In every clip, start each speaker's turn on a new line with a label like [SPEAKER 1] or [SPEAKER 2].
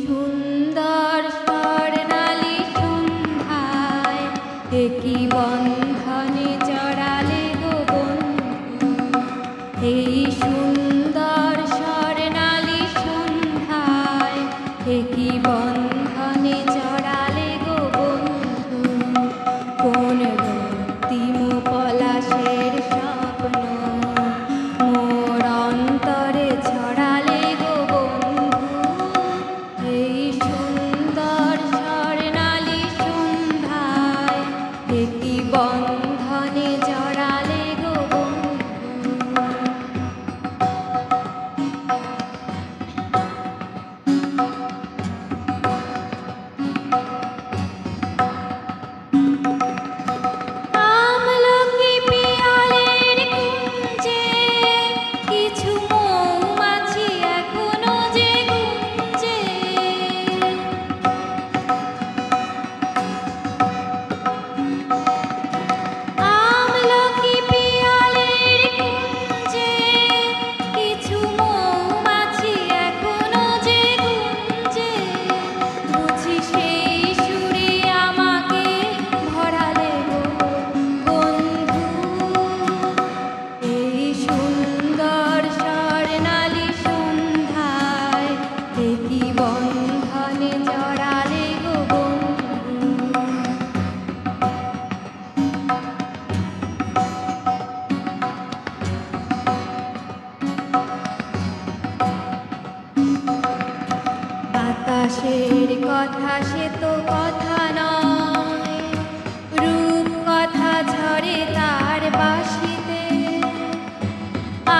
[SPEAKER 1] সুন্দর স্বর্ণালী সন্ধ্যায় কি বন্ধনে জড়ালে গো বন্ধু। এই সুন্দর স্বর্ণালী সন্ধ্যায় কি বন্ধনে জড়ালে গো বন্ধু। কোন রক্তিম পলাশের স্বপ্ন মোর অন্তরে ছড়ালে গো বন্ধু। এই সুন্দর স্বর্ণালী সন্ধ্যায় কি বন্ধনে জড়ালে গো বন্ধু। আমলকি পিয়ালের কুঞ্জে কিছু মৌমাছি এখনো যে গুঞ্জে। আমলকি পিয়ালের কুঞ্জে কিছু মৌমাছি এখনো যে গুঞ্জে। বুঝি সেই সুরে আমাকে ভরালে গো বন্ধু। এই সুন্দর স্বর্ণালী সন্ধ্যায় কি বন্ধনে জড়ালে গো বন্ধু। বাতাসের কথা সে তো কথা নয়, রূপ কথা ঝরে তার বাঁশিতে।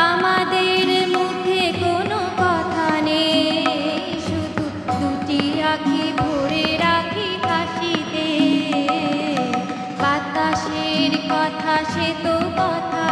[SPEAKER 1] আমাদের মুখে কোনো কথা নেই, শুধু দুটি আঁখি ভরে রাখি হাসিতে। বাতাসের কথা সে তো কথা